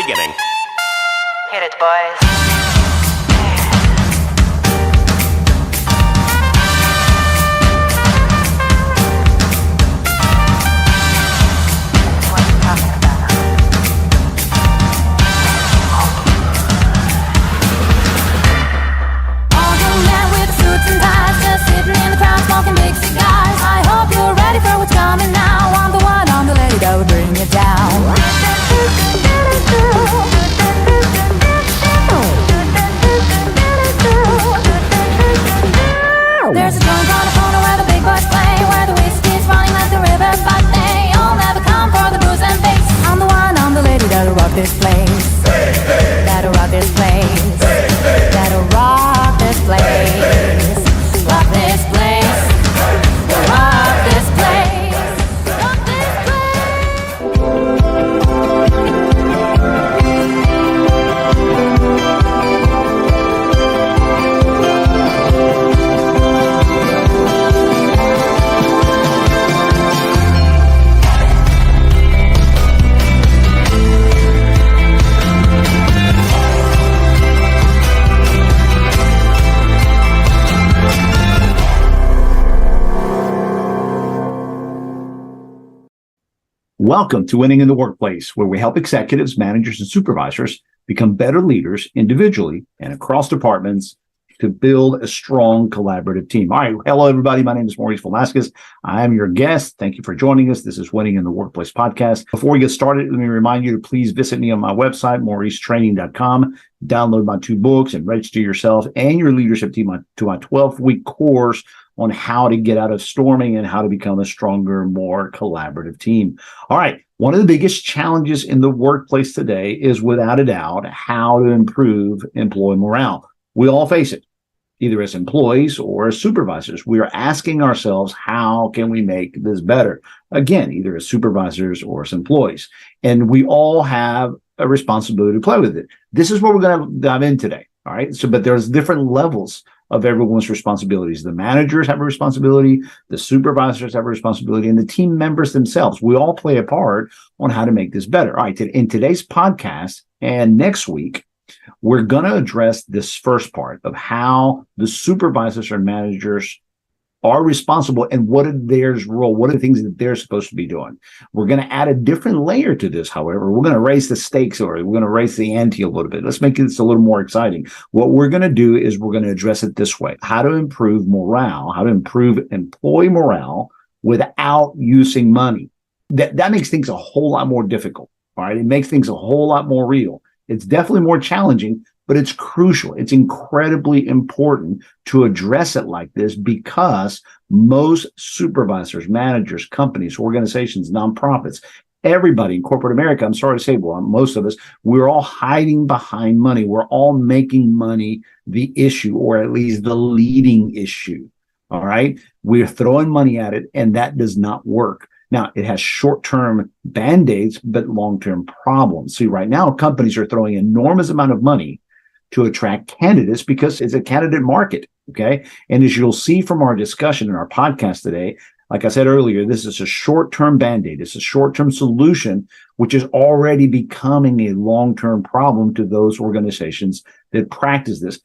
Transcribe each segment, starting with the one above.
beginning. Hit it, boys. Smoking big cigars. I hope you're ready for what's coming now. I'm the one, I'm the lady that would bring it down. There's a joint on the corner where the big boys play, where the whiskey's running like the river, but they all never come for the booze and bass. I'm the one, I'm the lady that'll rock this place. That'll rock this place. That'll rock this place. Rock this place. Rock this place. Rock this Welcome to Winning in the Workplace, where we help executives, managers, and supervisors become better leaders individually and across departments to build a strong collaborative team. All right. Hello, everybody. My name is Maurice Velasquez. I am your guest. Thank you for joining us. This is Winning in the Workplace podcast. Before we get started, let me remind you to please visit me on my website, mauricetraining.com. Download my 2 books and register yourself and your leadership team to my 12-week course on how to get out of storming and how to become a stronger, more collaborative team. All right. One of the biggest challenges in the workplace today is, without a doubt, how to improve employee morale. We all face it, either as employees or as supervisors. We are asking ourselves, how can we make this better? Again, either as supervisors or as employees. And we all have a responsibility to play with it. This is what we're going to dive in today. All right. But there's different levels of everyone's responsibilities. The managers have a responsibility, the supervisors have a responsibility, and the team members themselves. We all play a part on how to make this better. All right. In today's podcast and next week, we're going to address this first part of how the supervisors or managers are responsible and what is their role, what are the things that they're supposed to be doing. We're going to add a different layer to this, however. We're going to raise the stakes, or we're going to raise the ante a little bit. Let's make this a little more exciting. What we're going to do is we're going to address it this way: how to improve morale, how to improve employee morale without using money. That makes things a whole lot more difficult. All right. It makes things a whole lot more real. It's definitely more challenging, but it's crucial. It's incredibly important to address it like this, because most supervisors, managers, companies, organizations, nonprofits, everybody in corporate America, I'm sorry to say, well, most of us, we're all hiding behind money. We're all making money the issue, or at least the leading issue. All right. We're throwing money at it, and that does not work. Now, it has short-term band-aids, but long-term problems. See, right now, companies are throwing enormous amount of money to attract candidates because it's a candidate market, okay? And as you'll see from our discussion in our podcast today, like I said earlier, this is a short-term band-aid. It's a short-term solution, which is already becoming a long-term problem to those organizations that practice this.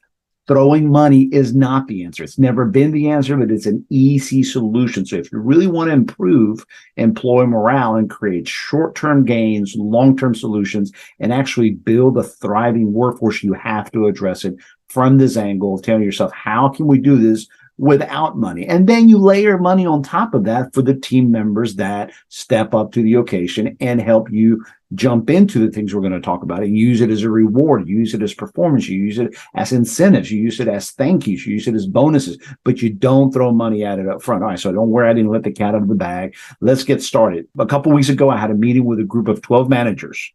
Throwing money is not the answer. It's never been the answer, but it's an easy solution. So if you really want to improve employee morale and create short-term gains, long-term solutions, and actually build a thriving workforce, you have to address it from this angle of telling yourself, how can we do this without money? And then you layer money on top of that for the team members that step up to the occasion and help you jump into the things we're going to talk about and use it as a reward. You use it as performance. You use it as incentives. You use it as thank yous. You use it as bonuses, but you don't throw money at it up front. All right. So don't worry. I didn't let the cat out of the bag. Let's get started. A couple of weeks ago, I had a meeting with a group of 12 managers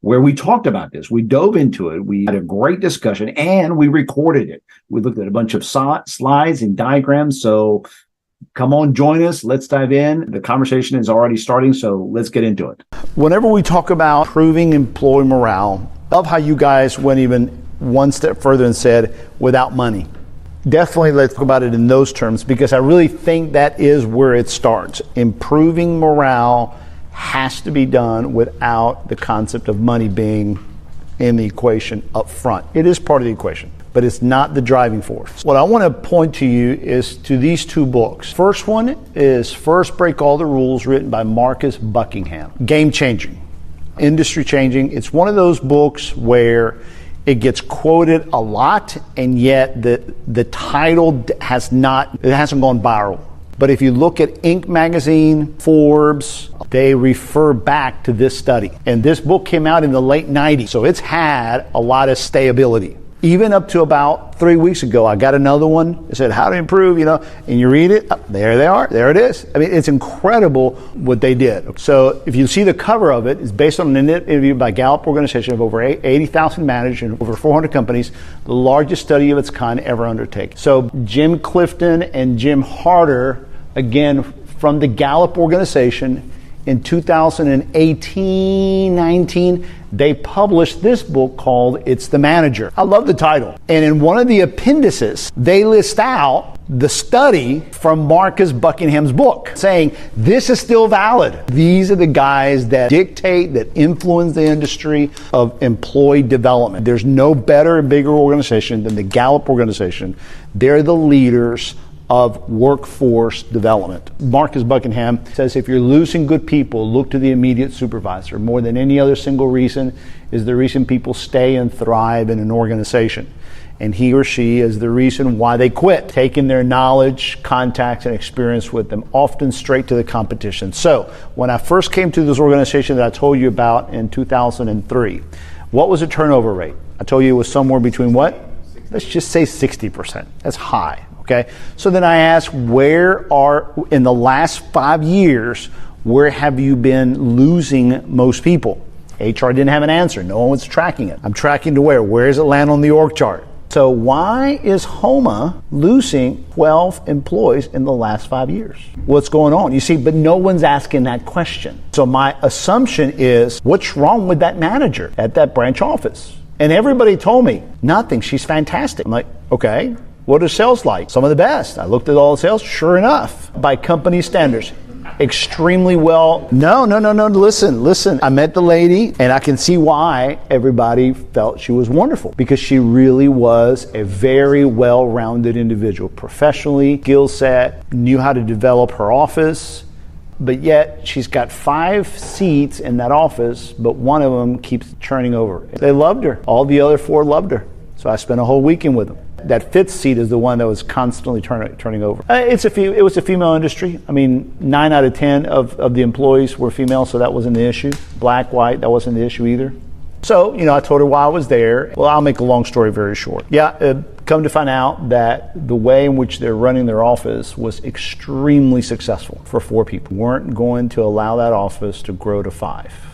where we talked about this. We dove into it. We had a great discussion and we recorded it. We looked at a bunch of slides and diagrams. So come on, join us. Let's dive in. The conversation is already starting, so let's get into it. Whenever we talk about improving employee morale, I love how you guys went even one step further and said, without money. Definitely let's talk about it in those terms, because I really think that is where it starts. Improving morale has to be done without the concept of money being in the equation up front. It is part of the equation, but it's not the driving force. What I want to point to you is to these two books. First one is First Break All the Rules, written by Marcus Buckingham. Game changing, industry changing. It's one of those books where it gets quoted a lot, and yet the title hasn't gone viral. But if you look at Inc. magazine, Forbes, they refer back to this study. And this book came out in the late 90s, so it's had a lot of stability. Even up to about 3 weeks ago, I got another one. It said, how to improve, and you read it, there they are, there it is. I mean, it's incredible what they did. So if you see the cover of it, it's based on an interview by Gallup organization of over 80,000 managers in over 400 companies, the largest study of its kind ever undertaken. So Jim Clifton and Jim Harder, again, from the Gallup organization, in 2018-19, they published this book called It's the Manager. I love the title. And in one of the appendices, they list out the study from Marcus Buckingham's book, saying this is still valid. These are the guys that dictate, that influence the industry of employee development. There's no better and bigger organization than the Gallup organization. They're the leaders of workforce development. Marcus Buckingham says if you're losing good people, look to the immediate supervisor. More than any other single reason is the reason people stay and thrive in an organization. And he or she is the reason why they quit, taking their knowledge, contacts, and experience with them, often straight to the competition. So when I first came to this organization that I told you about in 2003, what was the turnover rate? I told you it was somewhere between what? Let's just say 60%. That's high. Okay. So then I asked, in the last 5 years, where have you been losing most people? HR didn't have an answer. No one was tracking it. I'm tracking to where? Where does it land on the org chart? So why is HOMA losing 12 employees in the last 5 years? What's going on? You see, but no one's asking that question. So my assumption is, what's wrong with that manager at that branch office? And everybody told me, nothing. She's fantastic. I'm like, okay. What are sales like? Some of the best. I looked at all the sales. Sure enough, by company standards, extremely well. No. Listen. I met the lady, and I can see why everybody felt she was wonderful, because she really was a very well-rounded individual, professionally, skill set, knew how to develop her office. But yet she's got 5 seats in that office, but one of them keeps churning over. They loved her. All the other 4 loved her. So I spent a whole weekend with them. That 5th seat is the one that was constantly turning over. It was a female industry. I mean, 9 out of 10 of the employees were female, so that wasn't the issue. Black, white, that wasn't the issue either. So, I told her why I was there. Well, I'll make a long story very short. Come to find out that the way in which they're running their office was extremely successful for 4 people. Weren't going to allow that office to grow to 5.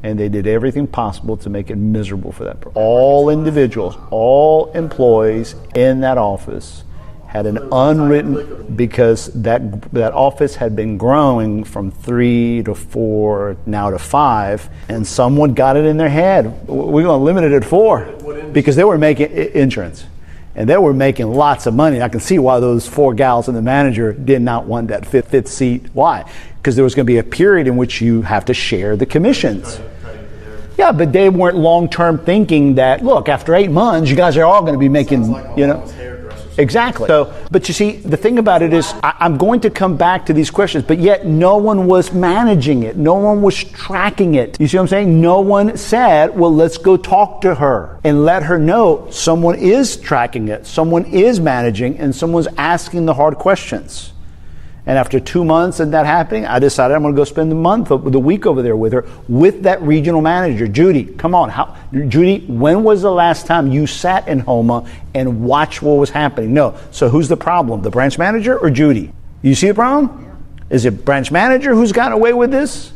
And they did everything possible to make it miserable for that person. All individuals, all employees in that office had an unwritten, because that office had been growing from 3 to 4, now to 5, and someone got it in their head, we're going to limit it at 4, because they were making insurance. And they were making lots of money. I can see why those 4 gals and the manager did not want that fifth seat. Why? Because there was going to be a period in which you have to share the commissions. Yeah, but they weren't long-term thinking that, look, after 8 months, you guys are all going to be making, Exactly. So, but you see, the thing about it is, I'm going to come back to these questions, but yet no one was managing it. No one was tracking it. You see what I'm saying? No one said, well, let's go talk to her and let her know someone is tracking it, someone is managing, and someone's asking the hard questions. And after 2 months of that happening, I decided I'm going to go spend the week over there with her, with that regional manager. Judy, come on. Judy, when was the last time you sat in HOMA and watched what was happening? No. So who's the problem? The branch manager or Judy? You see the problem? Yeah. Is it branch manager who's gotten away with this?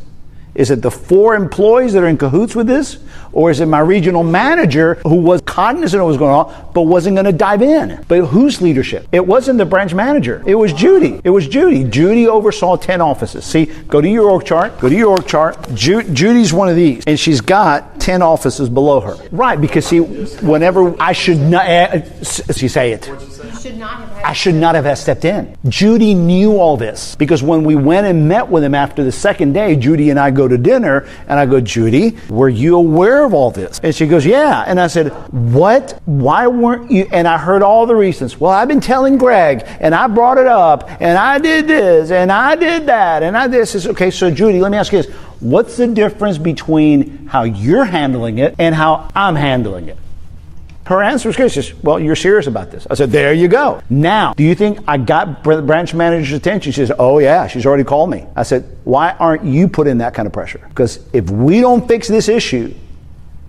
Is it the 4 employees that are in cahoots with this? Or is it my regional manager who was cognizant of what was going on, but wasn't going to dive in? But whose leadership? It wasn't the branch manager. It was Judy. Judy oversaw 10 offices. See, go to your org chart. Judy's one of these. And she's got 10 offices below her. Right, because see, whenever I should not, she say it. I should not have stepped in. Judy knew all this, because when we went and met with him after the second day, Judy and I go go to dinner, and I go, Judy, were you aware of all this? And she goes, yeah. And I said, what? Why weren't you? And I heard all the reasons. Well, I've been telling Greg, and I brought it up, and I did this, and I did that, and I this. Is okay, so Judy, let me ask you this. What's the difference between how you're handling it and how I'm handling it? Her answer was good. She says, well, you're serious about this. I said, there you go. Now, do you think I got the branch manager's attention? She says, oh yeah, she's already called me. I said, why aren't you putting that kind of pressure? Because if we don't fix this issue,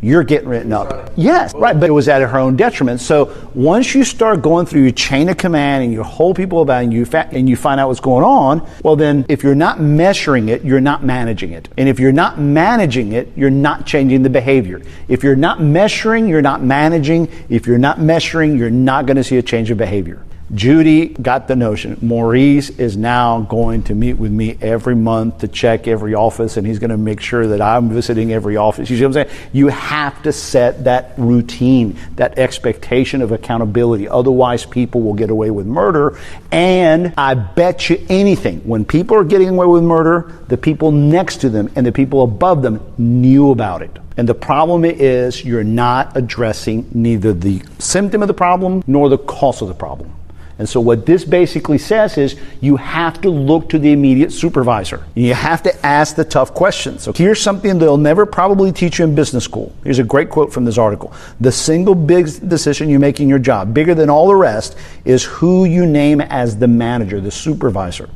you're getting written up. Yes, right, but it was at her own detriment. So once you start going through your chain of command and you hold people about it and you find out what's going on, well then, if you're not measuring it, you're not managing it. And if you're not managing it, you're not changing the behavior. If you're not measuring, you're not managing. If you're not measuring, you're not going to see a change of behavior. Judy got the notion. Maurice is now going to meet with me every month to check every office, and he's going to make sure that I'm visiting every office. You see what I'm saying? You have to set that routine, that expectation of accountability. Otherwise, people will get away with murder. And I bet you anything, when people are getting away with murder, the people next to them and the people above them knew about it. And the problem is you're not addressing neither the symptom of the problem nor the cause of the problem. And so what this basically says is you have to look to the immediate supervisor. You have to ask the tough questions. So here's something they'll never probably teach you in business school. Here's a great quote from this article. The single big decision you make in your job, bigger than all the rest, is who you name as the manager, the supervisor.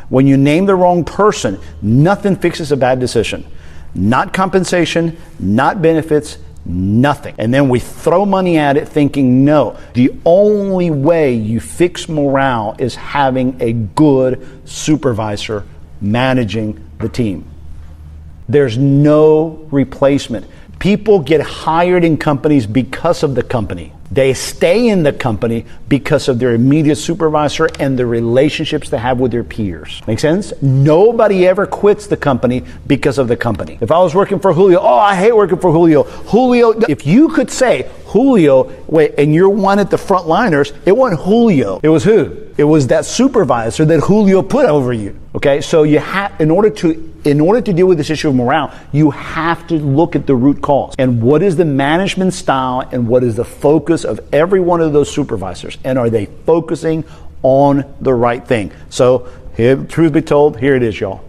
When you name the wrong person, nothing fixes a bad decision. Not compensation, not benefits, nothing. And then we throw money at it thinking, no, the only way you fix morale is having a good supervisor managing the team. There's no replacement. People get hired in companies because of the company. They stay in the company because of their immediate supervisor and the relationships they have with their peers. Make sense? Nobody ever quits the company because of the company. If I was working for Julio, oh, I hate working for Julio. Julio, if you could say, Julio, wait, and you're one at the front liners, it wasn't Julio. It was who? It was that supervisor that Julio put over you. Okay, so you have, in order to deal with this issue of morale, you have to look at the root cause. And what is the management style and what is the focus of every one of those supervisors? And are they focusing on the right thing? So, truth be told, here it is, y'all.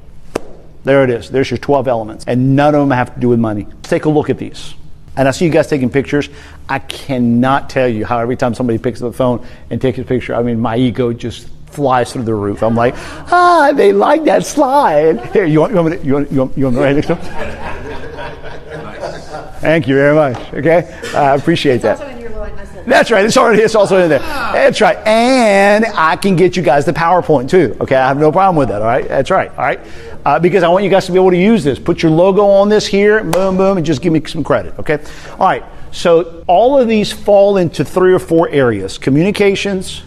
There it is. There's your 12 elements. And none of them have to do with money. Let's take a look at these. And I see you guys taking pictures. I cannot tell you how every time somebody picks up the phone and takes a picture, I mean, my ego just flies through the roof. I'm like, they like that slide. Here, you want me to write next to Thank you very much. Okay, I appreciate that. Also in your list. That's right. It's also in there. That's right. And I can get you guys the PowerPoint too. Okay, I have no problem with that. All right. That's right. All right. Because I want you guys to be able to use this. Put your logo on this here. Boom, boom, and just give me some credit. Okay. All right. So all of these fall into 3 or 4 areas: communications,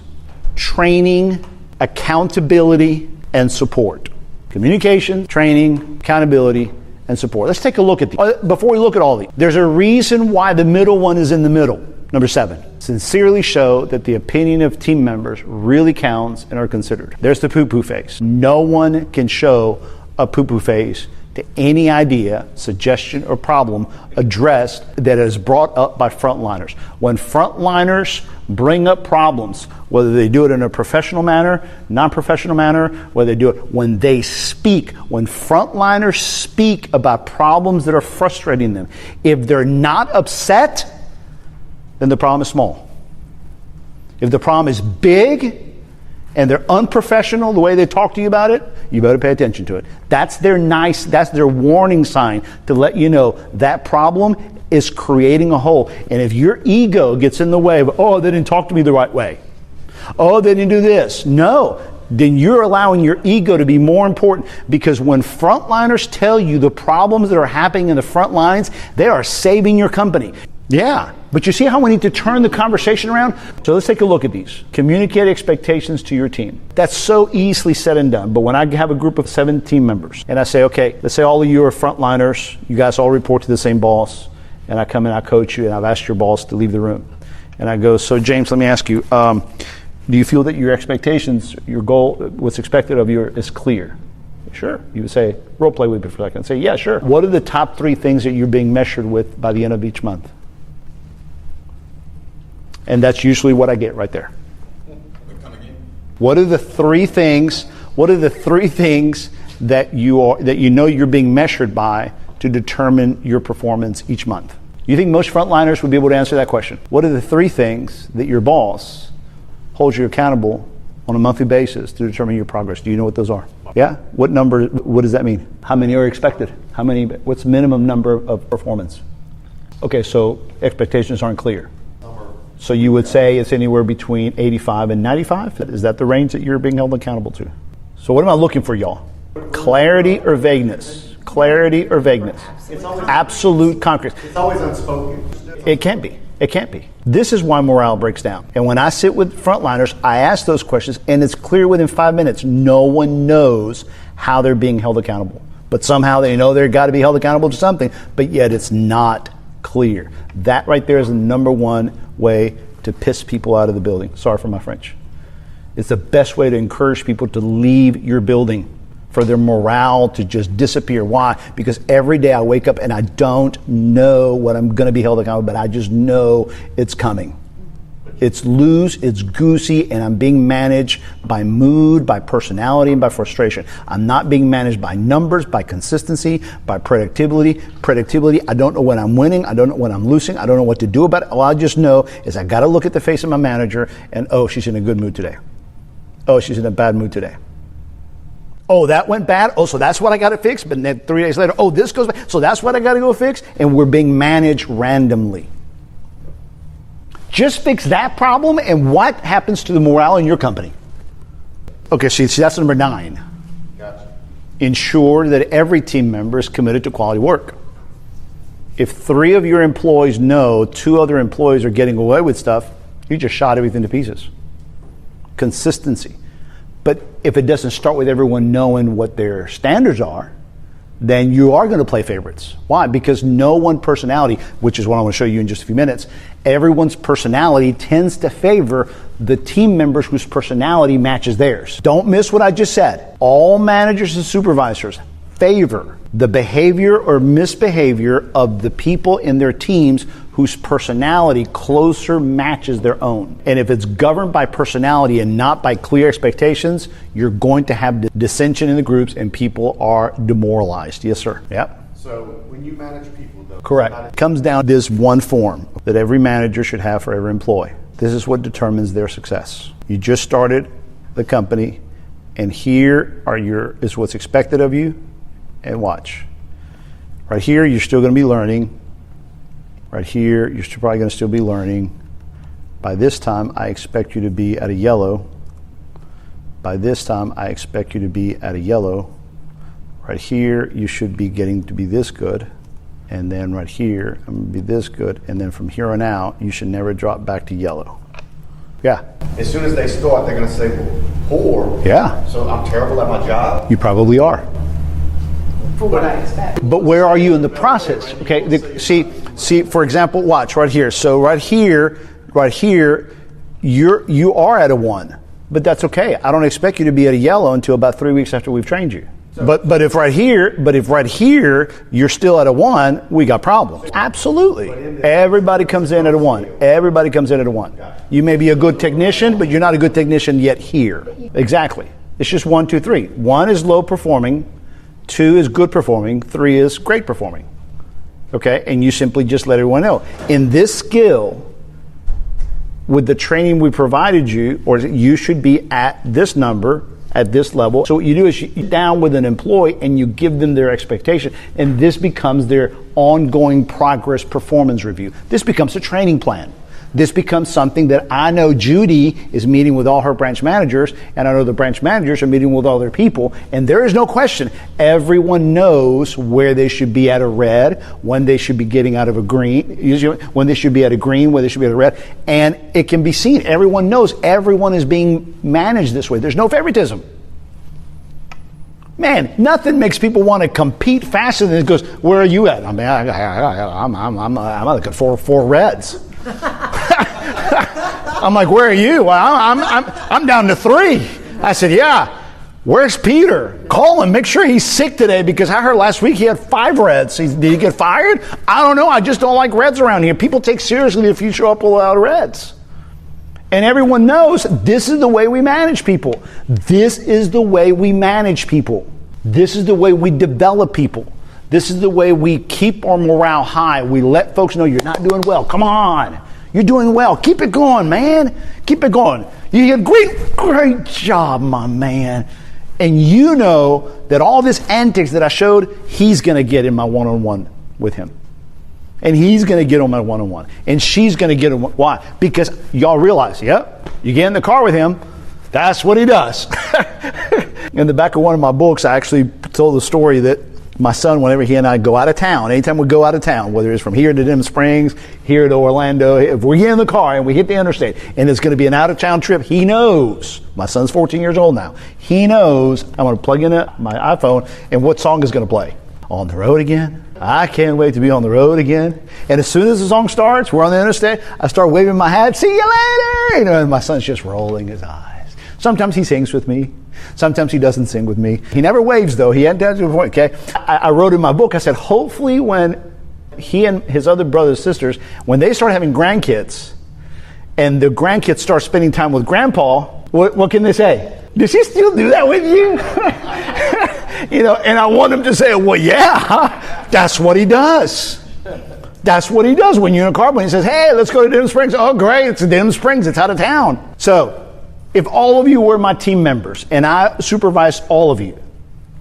training, accountability, and support. Communication, training, accountability, and support. Let's take a look at these. Before we look at all of these, there's a reason why the middle one is in the middle. Number 7, sincerely show that the opinion of team members really counts and are considered. There's the poo-poo face. No one can show a poo-poo face to any idea, suggestion, or problem addressed that is brought up by frontliners. When frontliners bring up problems, whether they do it in a professional manner, non-professional manner, whether they do it when they speak, when frontliners speak about problems that are frustrating them, if they're not upset, then the problem is small. If the problem is big and they're unprofessional the way they talk to you about it, you better pay attention to it. That's their warning sign to let you know that problem is creating a hole. And if your ego gets in the way of, oh, they didn't talk to me the right way, oh, they didn't do this, no, then you're allowing your ego to be more important, because when frontliners tell you the problems that are happening in the front lines, they are saving your company. Yeah, but you see how we need to turn the conversation around? So let's take a look at these. Communicate expectations to your team. That's so easily said and done. But when I have a group of 7 team members and I say, okay, let's say all of you are frontliners, you guys all report to the same boss, and I come in, I coach you, and I've asked your boss to leave the room. And I go, so James, let me ask you, do you feel that your expectations, your goal, what's expected of you is clear? Sure. You would say, role play with me for a second. Say, yeah, sure. What are the top 3 things that you're being measured with by the end of each month? And that's usually what I get right there. What are the 3 things? What are the 3 things that you know you're being measured by to determine your performance each month? You think most frontliners would be able to answer that question? What are the 3 things that your boss holds you accountable on a monthly basis to determine your progress? Do you know what those are? Yeah? What number, what does that mean? How many are expected? What's the minimum number of performance? Okay, so expectations aren't clear. So you would say it's anywhere between 85 and 95? Is that the range that you're being held accountable to? So what am I looking for, y'all? Clarity or vagueness? Clarity or vagueness? Absolute concrete. It's always unspoken. It can't be. It can't be. This is why morale breaks down. And when I sit with frontliners, I ask those questions, and it's clear within 5 minutes. No one knows how they're being held accountable. But somehow they know they've got to be held accountable to something, but yet it's not clear. That right there is the number one way to piss people out of the building. Sorry for my French. It's the best way to encourage people to leave your building, for their morale to just disappear. Why? Because every day I wake up and I don't know what I'm going to be held accountable, but I just know it's coming. It's loose, it's goosey, and I'm being managed by mood, by personality, and by frustration. I'm not being managed by numbers, by consistency, by predictability. I don't know when I'm winning. I don't know when I'm losing. I don't know what to do about it. All I just know is I got to look at the face of my manager and, oh, she's in a good mood today. Oh, she's in a bad mood today. Oh, that went bad. Oh, so that's what I got to fix. But then 3 days later, oh, this goes bad. So that's what I got to go fix. And we're being managed randomly. Just fix that problem, and what happens to the morale in your company? Okay, see that's number 9. Gotcha. Ensure that every team member is committed to quality work. If 3 of your employees know 2 other employees are getting away with stuff, you just shot everything to pieces. Consistency. But if it doesn't start with everyone knowing what their standards are, then you are going to play favorites. Why? Because no one personality, which is what I want to show you in just a few minutes, everyone's personality tends to favor the team members whose personality matches theirs. Don't miss what I just said. All managers and supervisors favor the behavior or misbehavior of the people in their teams whose personality closer matches their own. And if it's governed by personality and not by clear expectations, you're going to have dissension in the groups and people are demoralized. Yes, sir. Yep. So when you manage people, though, correct. It comes down to this one form that every manager should have for every employee. This is what determines their success. You just started the company, and here is what's expected of you. And watch. Right here, you're still going to be learning. Right here, you're probably going to still be learning. By this time, I expect you to be at a yellow. By this time, I expect you to be at a yellow. Right here, you should be getting to be this good. And then right here, I'm going to be this good. And then from here on out, you should never drop back to yellow. Yeah. As soon as they start, they're going to say, well, poor. Yeah. So I'm terrible at my job. You probably are. For what I expect. But where are you in the process? Okay, see, for example, watch right here. So right here, you are at a 1, but that's okay. I don't expect you to be at a yellow until about 3 weeks after we've trained you. But if right here you're still at a 1, we got problems. Absolutely. Everybody comes in at a 1. Everybody comes in at a 1. You may be a good technician, but you're not a good technician yet here. Exactly. It's just 1, 2, 3. 1 is low performing. 2 is good performing, 3 is great performing. Okay, and you simply just let everyone know. In this skill, with the training we provided you, or you should be at this number, at this level. So what you do is you sit down with an employee and you give them their expectation, and this becomes their ongoing progress performance review. This becomes a training plan. This becomes something that I know Judy is meeting with all her branch managers, and I know the branch managers are meeting with all their people, and there is no question. Everyone knows where they should be at a red, when they should be getting out of a green, usually when they should be at a green, when they should be at a red, and it can be seen. Everyone knows everyone is being managed this way. There's no favoritism. Man, nothing makes people want to compete faster than it goes, where are you at? I mean, I'm looking for 4 reds. I'm like, where are you? Well, I'm down to 3. I said, yeah. Where's Peter? Call him. Make sure he's sick today because I heard last week he had 5 reds. Did he get fired? I don't know. I just don't like reds around here. People take seriously if you show up without reds. And everyone knows this is the way we manage people. This is the way we manage people. This is the way we develop people. This is the way we keep our morale high. We let folks know you're not doing well. Come on. You're doing well. Keep it going, man. Keep it going. You did great job, my man. And you know that all this antics that I showed, he's going to get in my one-on-one with him. And he's going to get on my one-on-one. And she's going to get on. Why? Because y'all realize, yep, you get in the car with him, that's what he does. In the back of one of my books, I actually told the story that my son, whenever he and I go out of town, anytime we go out of town, whether it's from here to Denham Springs, here to Orlando, if we get in the car and we hit the interstate and it's going to be an out-of-town trip, he knows. My son's 14 years old now. He knows I'm going to plug in my iPhone and what song is going to play. On the road again. I can't wait to be on the road again. And as soon as the song starts, we're on the interstate, I start waving my hat, see you later. You know, and my son's just rolling his eyes. Sometimes he sings with me. Sometimes he doesn't sing with me. He never waves though. He hadn't done it before, okay? I wrote in my book, I said, hopefully when he and his other brothers and sisters, when they start having grandkids and the grandkids start spending time with grandpa, what can they say? Does he still do that with you? You know, and I want them to say, well, yeah, that's what he does. That's what he does when you're in a car. When he says, hey, let's go to Denham Springs. Oh, great, it's Denham Springs. It's out of town. So if all of you were my team members and I supervised all of you,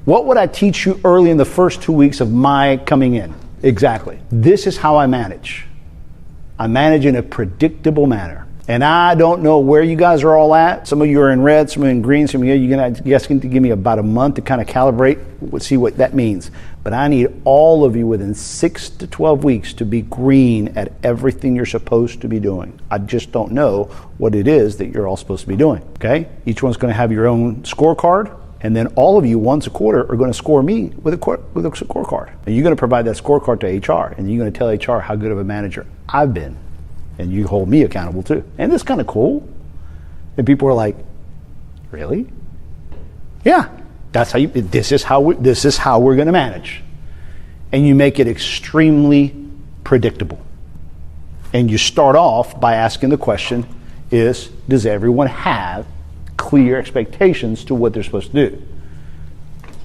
what would I teach you early in the first 2 weeks of my coming in? Exactly. This is how I manage. I manage in a predictable manner. And I don't know where you guys are all at. Some of you are in red, some of you are in green, some of you are going to give me about a month to kind of calibrate, see what that means. But I need all of you within 6 to 12 weeks to be green at everything you're supposed to be doing. I just don't know what it is that you're all supposed to be doing, okay? Each one's going to have your own scorecard, and then all of you once a quarter are going to score me with a scorecard. And you're going to provide that scorecard to HR, and you're going to tell HR how good of a manager I've been. And you hold me accountable too. And it's kind of cool. And people are like, really? Yeah, that's how this is how we're going to manage. And you make it extremely predictable. And you start off by asking the question does everyone have clear expectations to what they're supposed to do?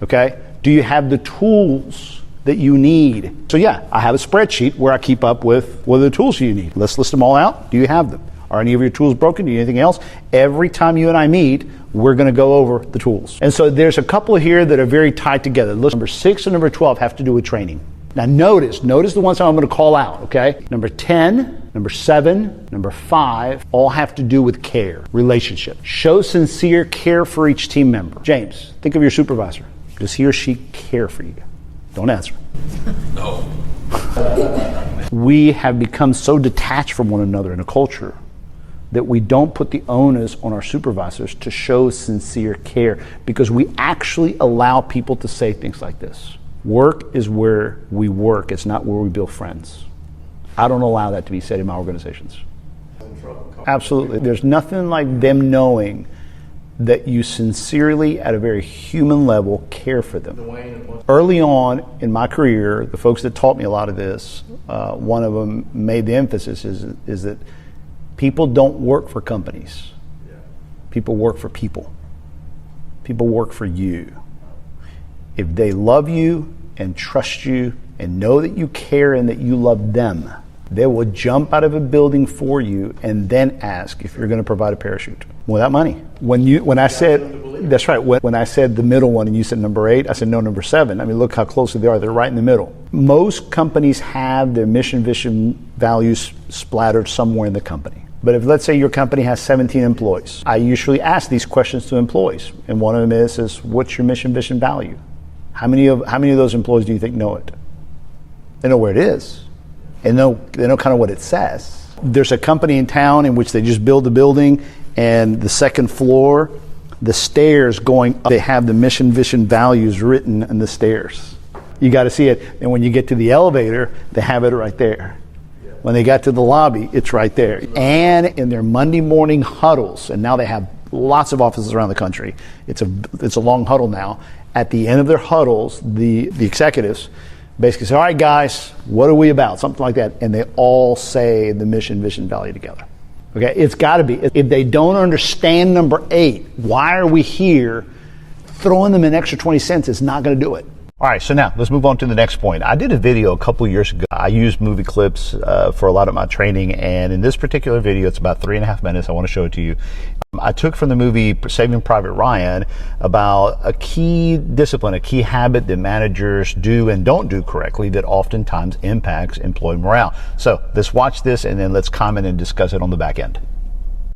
Okay? Do you have the tools that you need? So yeah, I have a spreadsheet where I keep up with what are the tools you need. Let's list them all out. Do you have them? Are any of your tools broken? Do you need anything else? Every time you and I meet, we're going to go over the tools. And so there's a couple here that are very tied together. Number 6 and number 12 have to do with training. Now notice the ones I'm going to call out, okay? Number 10, number 7, number 5, all have to do with care, relationship. Show sincere care for each team member. James, think of your supervisor. Does he or she care for you? Don't answer. No. We have become so detached from one another in a culture that we don't put the onus on our supervisors to show sincere care because we actually allow people to say things like this. Work is where we work. It's not where we build friends. I don't allow that to be said in my organizations. Absolutely. There's nothing like them knowing that you sincerely, at a very human level, care for them. Early on in my career, the folks that taught me a lot of this, one of them made the emphasis is that people don't work for companies. People work for people. People work for you. If they love you and trust you and know that you care and that you love them, they will jump out of a building for you and then ask if you're going to provide a parachute without money. When I said, that's right, when I said the middle one and you said number 8, I said no, number 7. I mean, look how close they are. They're right in the middle. Most companies have their mission, vision, values splattered somewhere in the company. But if, let's say your company has 17 employees, I usually ask these questions to employees. And one of them is what's your mission, vision, value? How many of those employees do you think know it? They know where it is. And they know kind of what it says. There's a company in town in which they just build the building, and the second floor, the stairs going up, they have the mission, vision, values written in the stairs. You got to see it. And when you get to the elevator, they have it right there. When they got to the lobby, it's right there. And in their Monday morning huddles, and now they have lots of offices around the country. It's a long huddle now. At the end of their huddles, the executives basically say, all right, guys, what are we about? Something like that. And they all say the mission, vision, value together. Okay, it's got to be. If they don't understand number 8, why are we here? Throwing them an extra 20 cents is not going to do it. All right, so now let's move on to the next point. I did a video a couple years ago. I used movie clips for a lot of my training, and in this particular video, it's about 3.5 minutes. I want to show it to you. I took from the movie Saving Private Ryan about a key discipline, a key habit that managers do and don't do correctly that oftentimes impacts employee morale. So let's watch this, and then let's comment and discuss it on the back end.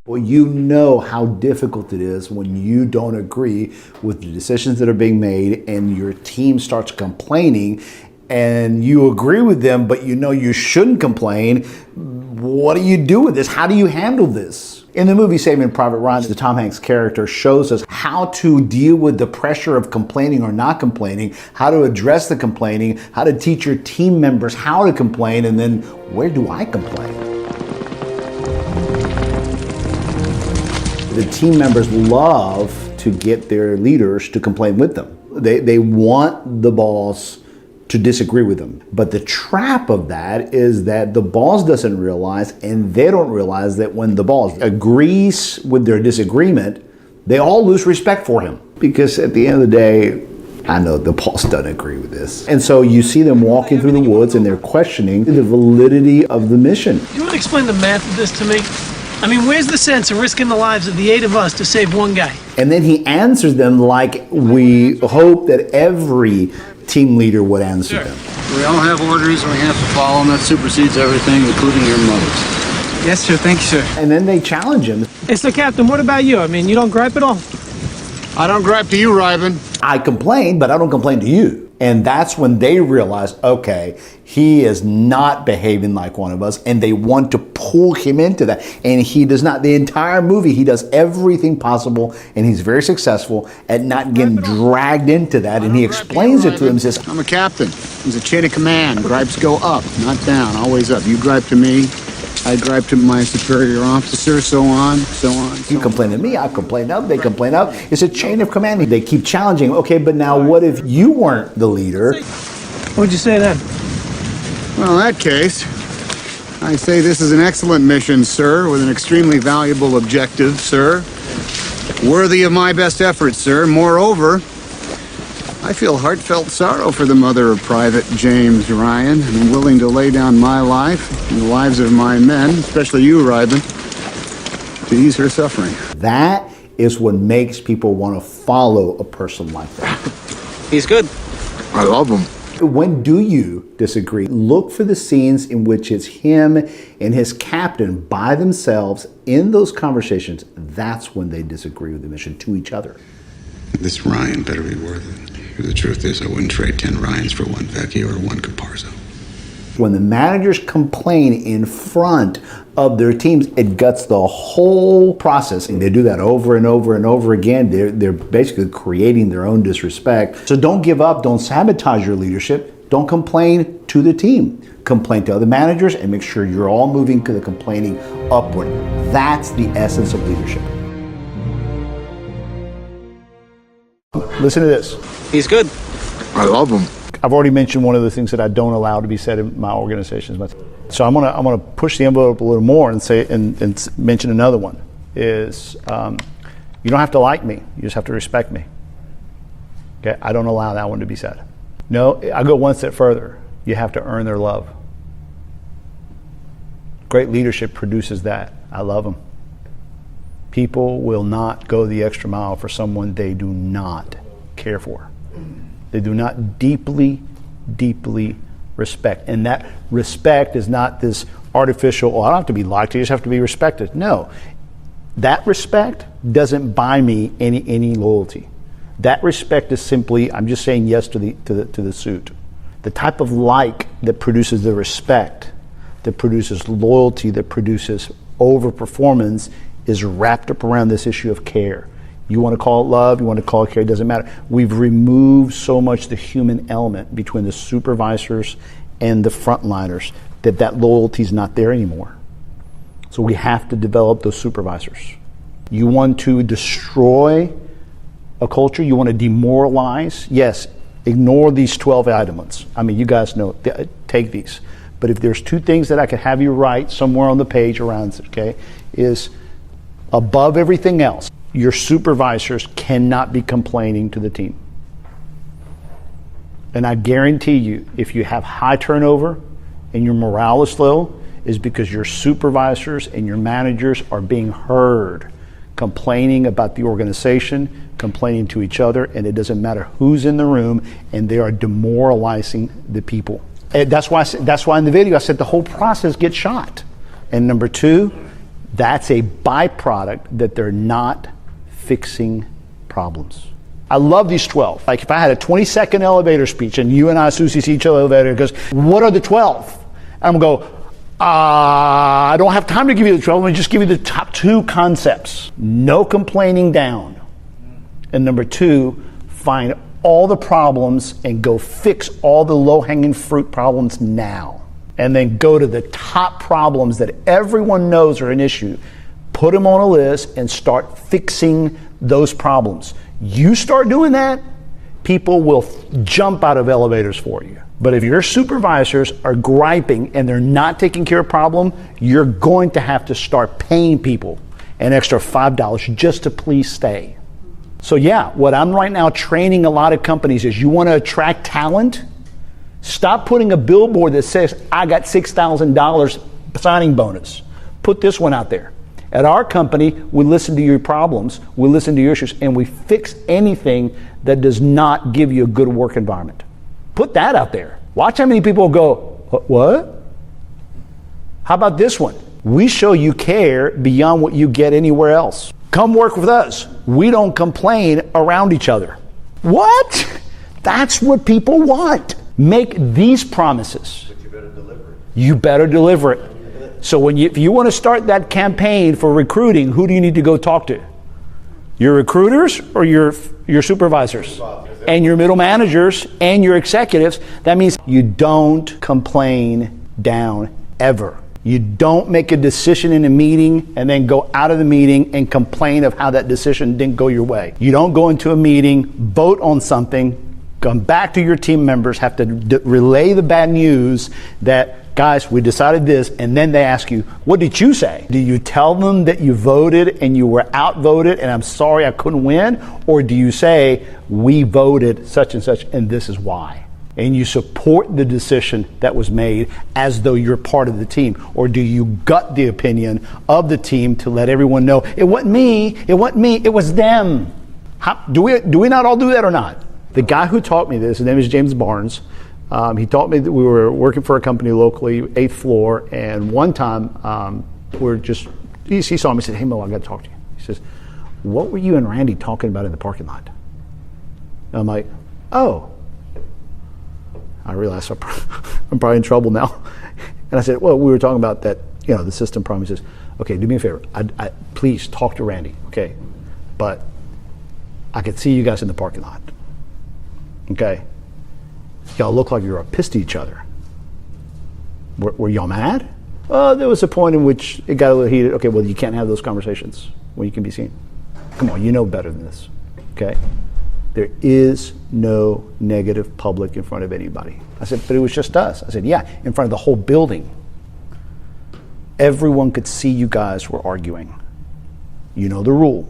Well, you know how difficult it is when you don't agree with the decisions that are being made and your team starts complaining and you agree with them, but you know you shouldn't complain. What do you do with this? How do you handle this? In the movie Saving Private Ryan, the Tom Hanks character shows us how to deal with the pressure of complaining or not complaining, how to address the complaining, how to teach your team members how to complain, and then where do I complain? The team members love to get their leaders to complain with them. They want the boss to disagree with them. But the trap of that is that the boss doesn't realize, and they don't realize that when the boss agrees with their disagreement, they all lose respect for him. Because at the end of the day, I know the boss doesn't agree with this. And so you see them walking through the woods and they're questioning the validity of the mission. You want to explain the math of this to me? I mean, where's the sense of risking the lives of the 8 of us to save one guy? And then he answers them like we hope that every team leader would answer them. We all have orders and we have to follow them. That supersedes everything, including your mother's. Yes, sir. Thank you, sir. And then they challenge him. Hey, so, Captain, what about you? I mean, you don't gripe at all? I don't gripe to you, Ryben. I complain, but I don't complain to you. And that's when they realize, okay, he is not behaving like one of us, and they want to pull him into that. And he does not, the entire movie, he does everything possible, and he's very successful at not getting dragged into that. And he explains it to him, says, I'm a captain. There's a chain of command. Gripes go up, not down, always up. You gripe to me, I gripe to my superior officer, so on, so on. You complain to me, I complain up, they complain up. It's a chain of command. They keep challenging, okay, but now what if you weren't the leader? What'd you say then? Well, in that case, I say this is an excellent mission, sir, with an extremely valuable objective, sir. Worthy of my best efforts, sir. Moreover, I feel heartfelt sorrow for the mother of Private James Ryan. I'm willing to lay down my life and the lives of my men, especially you, Ryben, to ease her suffering. That is what makes people want to follow a person like that. He's good. I love him. When do you disagree? Look for the scenes in which it's him and his captain by themselves in those conversations. That's when they disagree with the mission to each other. This Ryan better be worth it. The truth is, I wouldn't trade 10 Ryans for one Vecchio or one Caparzo. When the managers complain in front of their teams, it guts the whole process. And they do that over and over and over again. They're basically creating their own disrespect. So don't give up. Don't sabotage your leadership. Don't complain to the team. Complain to other managers and make sure you're all moving to the complaining upward. That's the essence of leadership. Listen to this. He's good. I love him. I've already mentioned one of the things that I don't allow to be said in my organizations. So I'm gonna push the envelope a little more and say and mention another one. Is you don't have to like me. You just have to respect me. Okay, I don't allow that one to be said. No, I go one step further. You have to earn their love. Great leadership produces that. I love them. People will not go the extra mile for someone they do not care for. They do not deeply, deeply respect. And that respect is not this artificial, I don't have to be liked, I just have to be respected. No. That respect doesn't buy me any loyalty. That respect is simply, I'm just saying yes to the suit. The type of like that produces the respect, that produces loyalty, that produces overperformance is wrapped up around this issue of care. You want to call it love, you want to call it care, it doesn't matter. We've removed so much the human element between the supervisors and the frontliners that loyalty is not there anymore. So we have to develop those supervisors. You want to destroy a culture? You want to demoralize? Yes, ignore these 12 items. I mean, you guys know, take these. But if there's two things that I could have you write somewhere on the page around, okay, is above everything else, your supervisors cannot be complaining to the team. And I guarantee you, if you have high turnover and your morale is low, is because your supervisors and your managers are being heard, complaining about the organization, complaining to each other, and it doesn't matter who's in the room, and they are demoralizing the people. And that's why in the video I said the whole process gets shot. And number two, that's a byproduct that they're not fixing problems. I love these 12. Like if I had a 20-second elevator speech and you and I, Susie, see each other in the elevator, goes, what are the 12? And I'm going to go, I don't have time to give you the 12. Let me just give you the top two concepts. No complaining down. And number two, find all the problems and go fix all the low-hanging fruit problems now. And then go to the top problems that everyone knows are an issue. Put them on a list and start fixing those problems. You start doing that, people will jump out of elevators for you. But if your supervisors are griping and they're not taking care of problem, you're going to have to start paying people an extra $5 just to please stay. So yeah, what I'm right now training a lot of companies is you want to attract talent? Stop putting a billboard that says, I got $6,000 signing bonus. Put this one out there. At our company, we listen to your problems, we listen to your issues, and we fix anything that does not give you a good work environment. Put that out there. Watch how many people go, what? How about this one? We show you care beyond what you get anywhere else. Come work with us. We don't complain around each other. What? That's what people want. Make these promises. But you better deliver it. You better deliver it. So if you want to start that campaign for recruiting, who do you need to go talk to? Your recruiters or your supervisors? And your middle managers and your executives. That means you don't complain down ever. You don't make a decision in a meeting and then go out of the meeting and complain of how that decision didn't go your way. You don't go into a meeting, vote on something, come back to your team members, have to relay the bad news that, guys, we decided this, and then they ask you, what did you say? Do you tell them that you voted and you were outvoted and I'm sorry I couldn't win? Or do you say, we voted such and such and this is why? And you support the decision that was made as though you're part of the team? Or do you gut the opinion of the team to let everyone know, it wasn't me, it was them? Do we not all do that or not? The guy who taught me this, his name is James Barnes. He taught me that we were working for a company locally, 8th floor, and one time he saw me and said, hey Mo, I got to talk to you. He says, what were you and Randy talking about in the parking lot? And I'm like, oh. I realized I'm probably in trouble now. And I said, well, we were talking about that, the system problem. He says, okay, do me a favor. Please talk to Randy, okay? But I could see you guys in the parking lot, okay? Y'all look like you were pissed at each other. Were y'all mad? There was a point in which it got a little heated. Okay, well, you can't have those conversations when you can be seen. Come on, you know better than this, okay? There is no negative public in front of anybody. I said, but it was just us. I said, yeah, in front of the whole building. Everyone could see you guys were arguing. You know the rule.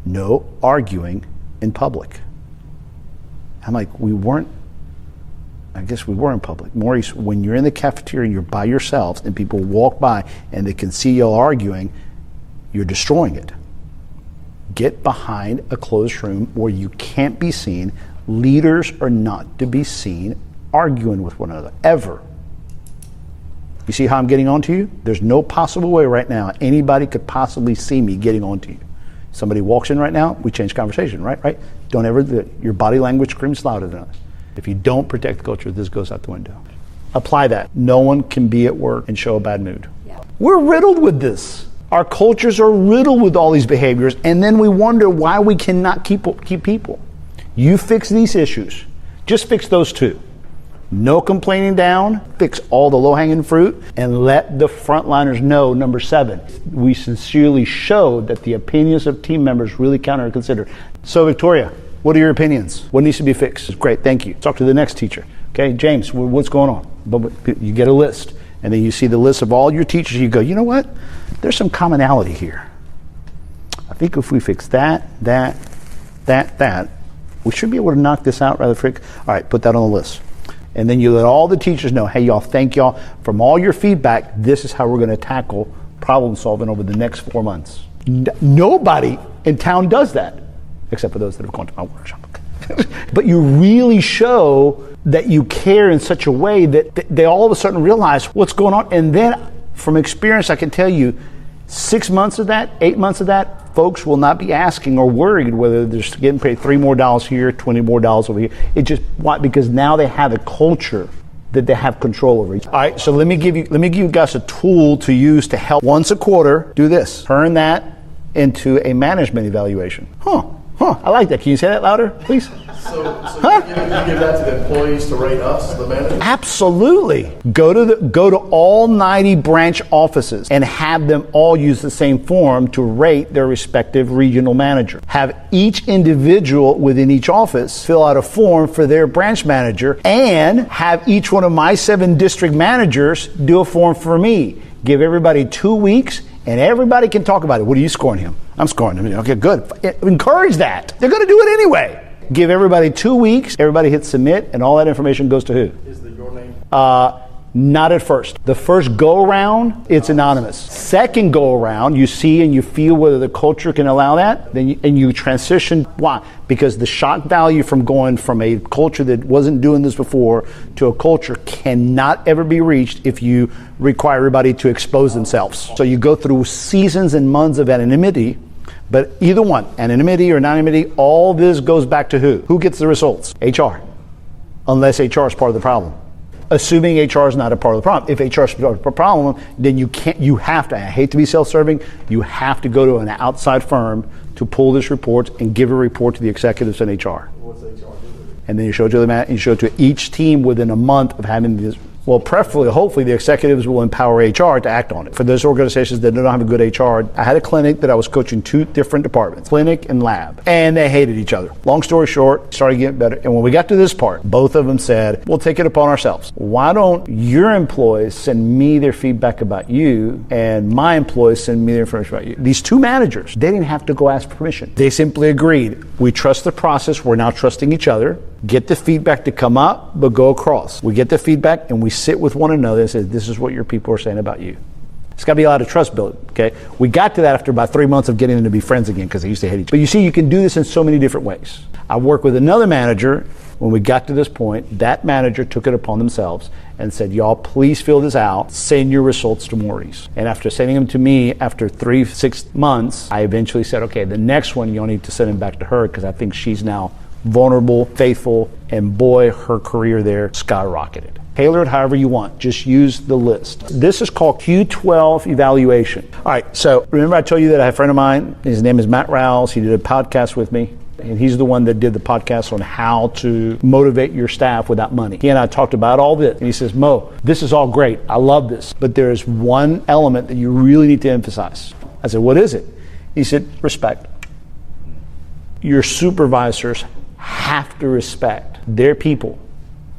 No arguing in public. I'm like, I guess we were in public. Maurice, when you're in the cafeteria and you're by yourselves and people walk by and they can see y'all arguing, you're destroying it. Get behind a closed room where you can't be seen. Leaders are not to be seen arguing with one another, ever. You see how I'm getting onto you? There's no possible way right now anybody could possibly see me getting onto you. Somebody walks in right now, we change conversation, right? Don't ever, your body language screams louder than us. If you don't protect the culture, this goes out the window. Apply that. No one can be at work and show a bad mood. Yeah. We're riddled with this. Our cultures are riddled with all these behaviors, and then we wonder why we cannot keep people. You fix these issues. Just fix those two. No complaining down, fix all the low-hanging fruit, and let the frontliners know, number 7, we sincerely showed that the opinions of team members really count and are considered. So Victoria, what are your opinions? What needs to be fixed? Great, thank you. Talk to the next teacher. Okay, James, what's going on? But you get a list, and then you see the list of all your teachers. You go, you know what? There's some commonality here. I think if we fix that, we should be able to knock this out rather quick. All right, put that on the list. And then you let all the teachers know, hey, y'all, thank y'all. From all your feedback, this is how we're going to tackle problem solving over the next 4 months. Nobody in town does that, except for those that have gone to my workshop. But you really show that you care in such a way that they all of a sudden realize what's going on. And then from experience, I can tell you, 6 months of that, 8 months of that, folks will not be asking or worried whether they're getting paid $3 more here, $20 more over here. It just, why? Because now they have a culture that they have control over. All right, so let me give you guys a tool to use to help. Once a quarter, do this. Turn that into a management evaluation. I like that. Can you say that louder, please? So you give that to the employees to rate us, the managers? Absolutely. Go to all 90 branch offices and have them all use the same form to rate their respective regional manager. Have each individual within each office fill out a form for their branch manager, and have each one of my 7 district managers do a form for me. Give everybody 2 weeks, and everybody can talk about it. What are you scoring him? I'm scoring him. Okay, good. Encourage that. They're going to do it anyway. Give everybody 2 weeks. Everybody hits submit, and all that information goes to who? Is your name? Not at first. The first go around, it's anonymous. Second go around, you see and you feel whether the culture can allow that. Then you transition. Why? Because the shock value from going from a culture that wasn't doing this before to a culture cannot ever be reached if you require everybody to expose themselves. So you go through seasons and months of anonymity. But either one, anonymity or non-anonymity, all this goes back to who? Who gets the results? HR. Unless HR is part of the problem. Assuming HR is not a part of the problem. If HR is part of the problem, then you have to, I hate to be self-serving, you have to go to an outside firm to pull this report and give a report to the executives in HR. What's HR do? And then you show it to you show it to each team within a month of having this. Well, preferably, hopefully, the executives will empower HR to act on it. For those organizations that don't have a good HR, I had a clinic that I was coaching 2 different departments, clinic and lab, and they hated each other. Long story short, started getting better. And when we got to this part, both of them said, we'll take it upon ourselves. Why don't your employees send me their feedback about you, and my employees send me their information about you? These 2 managers, they didn't have to go ask for permission. They simply agreed. We trust the process. We're now trusting each other. Get the feedback to come up, but go across. We get the feedback and we sit with one another and say, this is what your people are saying about you. It's got to be a lot of trust building, okay? We got to that after about 3 months of getting them to be friends again because they used to hate each other. But you see, you can do this in so many different ways. I worked with another manager. When we got to this point, that manager took it upon themselves and said, y'all, please fill this out. Send your results to Maurice. And after sending them to me, after 6 months, I eventually said, okay, the next one, you'll need to send him back to her because I think she's now vulnerable, faithful, and boy, her career there skyrocketed. Tailor it however you want. Just use the list. This is called Q12 evaluation. All right, so remember I told you that I have a friend of mine, his name is Matt Rouse. He did a podcast with me, and he's the one that did the podcast on how to motivate your staff without money. He and I talked about all this, and he says, Mo, this is all great. I love this, but there's one element that you really need to emphasize. I said, what is it? He said, respect. Your supervisors have to respect their people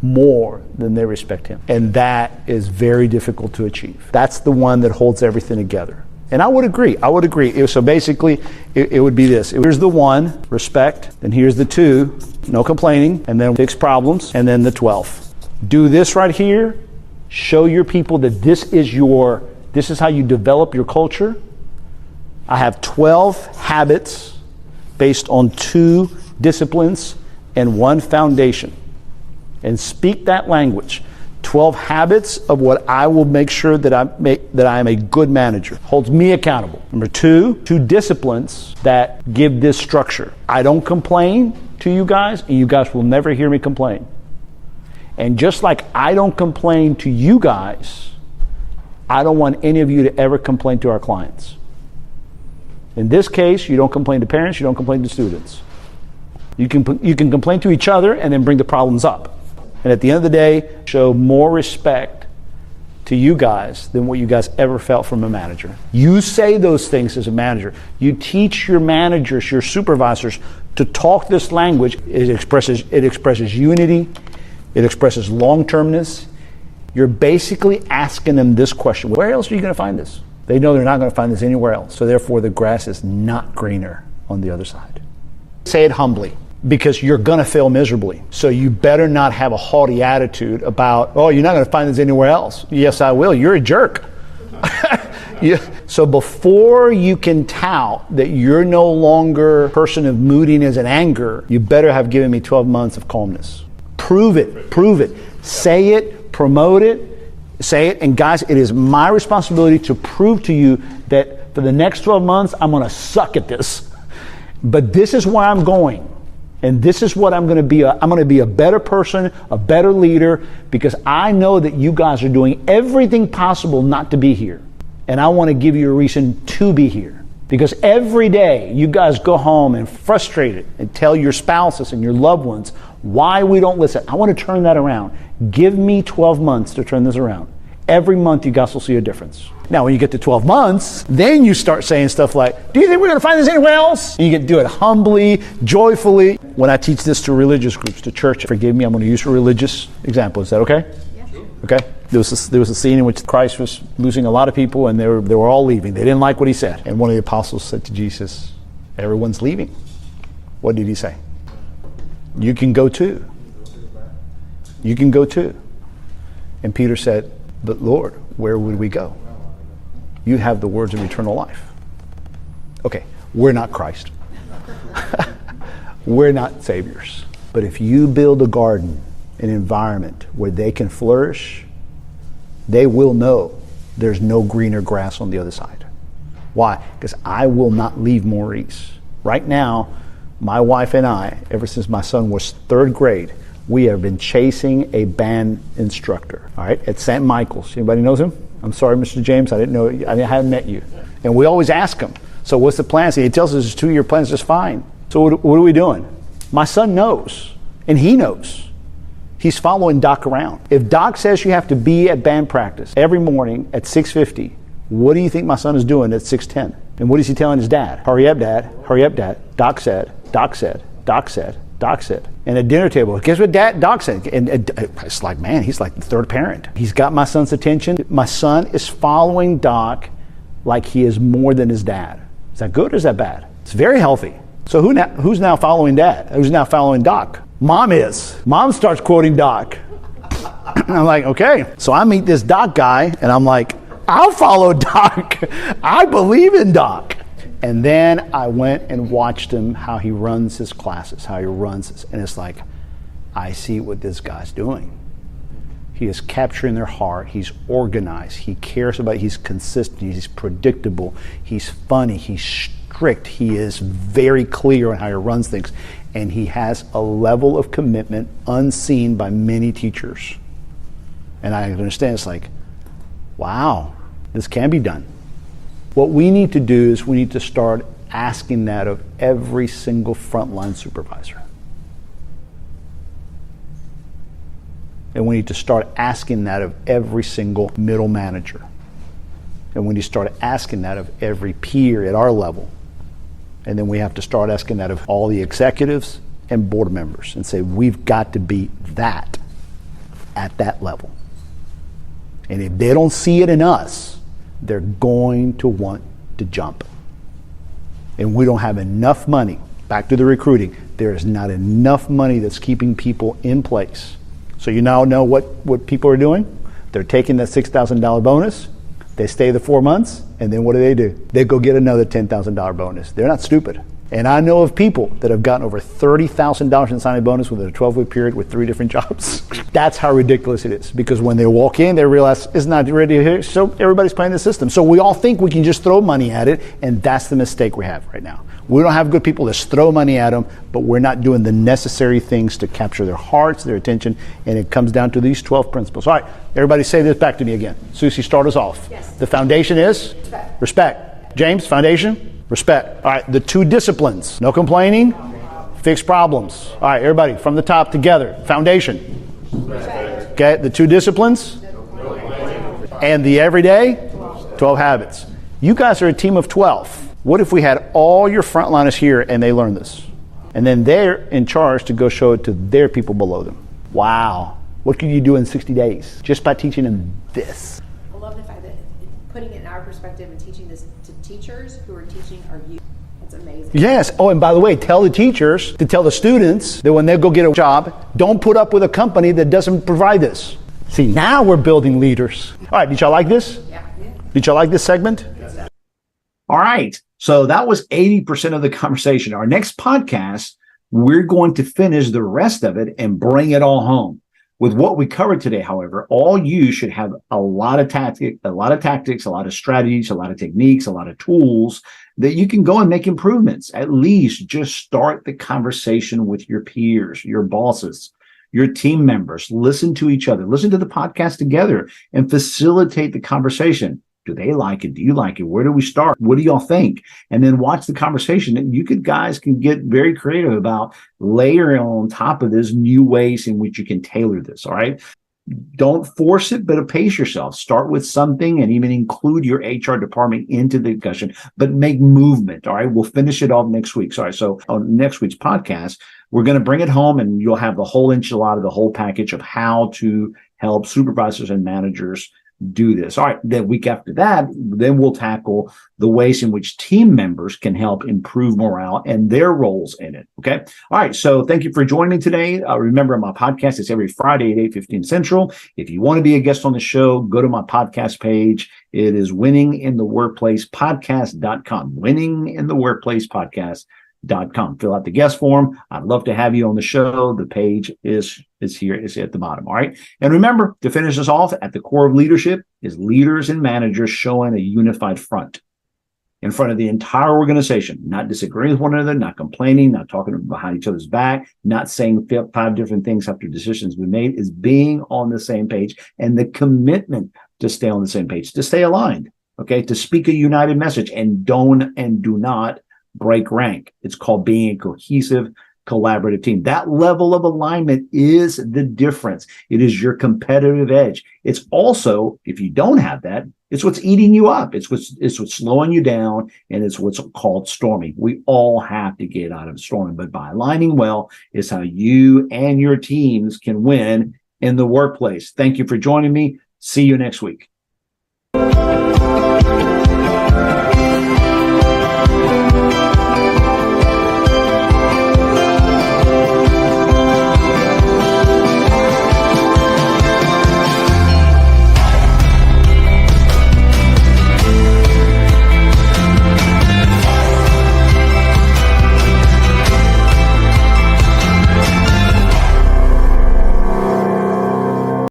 more than they respect him. And that is very difficult to achieve. That's the one that holds everything together. And I would agree. So basically, it would be this. Here's the 1, respect. Then here's the 2, no complaining. And then 6 problems. And then the 12. Do this right here. Show your people that this is how you develop your culture. I have 12 habits based on 2 disciplines and 1 foundation. And speak that language. 12 habits of what I will make sure that I am a good manager. Holds me accountable. Number 2 disciplines that give this structure. I don't complain to you guys, and you guys will never hear me complain. And just like I don't complain to you guys, I don't want any of you to ever complain to our clients. In this case, you don't complain to parents, you don't complain to students. You can complain to each other and then bring the problems up. And at the end of the day, show more respect to you guys than what you guys ever felt from a manager. You say those things as a manager. You teach your managers, your supervisors, to talk this language. It expresses unity. It expresses long-termness. You're basically asking them this question: where else are you going to find this? They know they're not going to find this anywhere else. So therefore, the grass is not greener on the other side. Say it humbly, because you're going to fail miserably. So you better not have a haughty attitude about, oh, you're not going to find this anywhere else. Yes, I will. You're a jerk. So before you can tout that you're no longer a person of moodiness and anger, you better have given me 12 months of calmness. Prove it. Prove it. Say it. Promote it. Say it. And guys, it is my responsibility to prove to you that for the next 12 months, I'm going to suck at this. But this is where I'm going. And this is what I'm going to be. I'm going to be a better person, a better leader, because I know that you guys are doing everything possible not to be here. And I want to give you a reason to be here. Because every day you guys go home and frustrated and tell your spouses and your loved ones why we don't listen. I want to turn that around. Give me 12 months to turn this around. Every month you guys will see a difference. Now, when you get to 12 months, then you start saying stuff like, do you think we're going to find this anywhere else? And you can do it humbly, joyfully. When I teach this to religious groups, to church, forgive me, I'm going to use a religious example. Is that okay? Yeah. Okay. There was a scene in which Christ was losing a lot of people, and they were all leaving. They didn't like what he said. And one of the apostles said to Jesus, everyone's leaving. What did he say? You can go too. You can go too. And Peter said, but Lord, where would we go? You have the words of eternal life. Okay, we're not Christ. We're not saviors. But if you build a garden, an environment where they can flourish, they will know there's no greener grass on the other side. Why? Because I will not leave Maurice. Right now, my wife and I, ever since my son was third grade, we have been chasing a band instructor, all right, at St. Michael's. Anybody knows him? I'm sorry, Mr. James, I hadn't met you. And we always ask him, so what's the plan? So he tells us his 2-year plan is just fine. So what are we doing? My son knows, and he knows. He's following Doc around. If Doc says you have to be at band practice every morning at 6:50, what do you think my son is doing at 6:10? And what is he telling his dad? Hurry up, Dad. Hurry up, Dad. Doc said, Doc said, Doc said, Doc said. And at dinner table, guess what Doc said? And it's like, man, he's like the third parent. He's got my son's attention. My son is following Doc like he is more than his dad. Is that good or is that bad? It's very healthy. So who's now following Dad? Who's now following Doc? Mom is. Mom starts quoting Doc. And I'm like, okay. So I meet this Doc guy, and I'm like, I'll follow Doc. I believe in Doc. And then I went and watched him, how he runs his classes, how he runs this. And it's like, I see what this guy's doing. He is capturing their heart. He's organized. He cares about it. He's consistent. He's predictable. He's funny. He's strict. He is very clear on how he runs things. And he has a level of commitment unseen by many teachers. And I understand, it's like, wow, this can be done. What we need to do is we need to start asking that of every single frontline supervisor. And we need to start asking that of every single middle manager. And we need to start asking that of every peer at our level. And then we have to start asking that of all the executives and board members and say, we've got to be that at that level. And if they don't see it in us, they're going to want to jump. And we don't have enough money. Back to the recruiting. There is not enough money that's keeping people in place. So you now know what people are doing? They're taking that $6,000 bonus. They stay the 4 months, and then what do? They go get another $10,000 bonus. They're not stupid. And I know of people that have gotten over $30,000 in signing bonus within a 12-week period with 3 different jobs. That's how ridiculous it is. Because when they walk in, they realize it's not ready here, so everybody's playing the system. So we all think we can just throw money at it, and that's the mistake we have right now. We don't have good people that just throw money at them, but we're not doing the necessary things to capture their hearts, their attention, and it comes down to these 12 principles. All right, everybody say this back to me again. Susie, start us off. Yes. The foundation is? Respect. James, foundation? Respect. All right, the 2 disciplines. No complaining, fix problems. All right, everybody, from the top together. Foundation. Okay, the 2 disciplines and the everyday 12 habits. You guys are a team of 12. What if we had all your frontliners here and they learn this? And then they're in charge to go show it to their people below them. Wow. What could you do in 60 days just by teaching them this? I love the fact that putting it in our perspective and teaching this to teachers who are teaching our youth. That's amazing. Yes. Oh, and by the way, tell the teachers to tell the students that when they go get a job, don't put up with a company that doesn't provide this. See, now we're building leaders. All right, did y'all like this? Yeah. Did y'all like this segment? All right. So that was 80% of the conversation. Our next podcast, we're going to finish the rest of it and bring it all home. With what we covered today, however, all you should have a lot of tactics, a lot of strategies, a lot of techniques, a lot of tools that you can go and make improvements. At least just start the conversation with your peers, your bosses, your team members. Listen to each other. Listen to the podcast together and facilitate the conversation. Do they like it? Do you like it? Where do we start? What do y'all think? And then watch the conversation. And you guys can get very creative about layering on top of this new ways in which you can tailor this. All right. Don't force it, but pace yourself. Start with something and even include your HR department into the discussion, but make movement. All right. We'll finish it off next week. Sorry. So on next week's podcast, we're going to bring it home and you'll have the whole enchilada, the whole package of how to help supervisors and managers do this. All right. The week after that, then we'll tackle the ways in which team members can help improve morale and their roles in it. Okay. All right. So thank you for joining me today. Remember my podcast is every Friday at 8:15 Central. If you want to be a guest on the show, go to my podcast page. It is winningintheworkplacepodcast.com. Winningintheworkplacepodcast.com. Fill out the guest form. I'd love to have you on the show. The page is here, is at the bottom. All right. And remember, to finish us off, at the core of leadership is leaders and managers showing a unified front in front of the entire organization, not disagreeing with one another, not complaining, not talking behind each other's back, not saying 5 different things after decisions have been made, is being on the same page and the commitment to stay on the same page, to stay aligned. Okay. To speak a united message and do not break rank. It's called being a cohesive, collaborative team. That level of alignment is the difference. It is your competitive edge. It's also, if you don't have that, it's what's eating you up. It's what's slowing you down, and it's what's called storming. We all have to get out of storming, but by aligning well is how you and your teams can win in the workplace. Thank you for joining me. See you next week.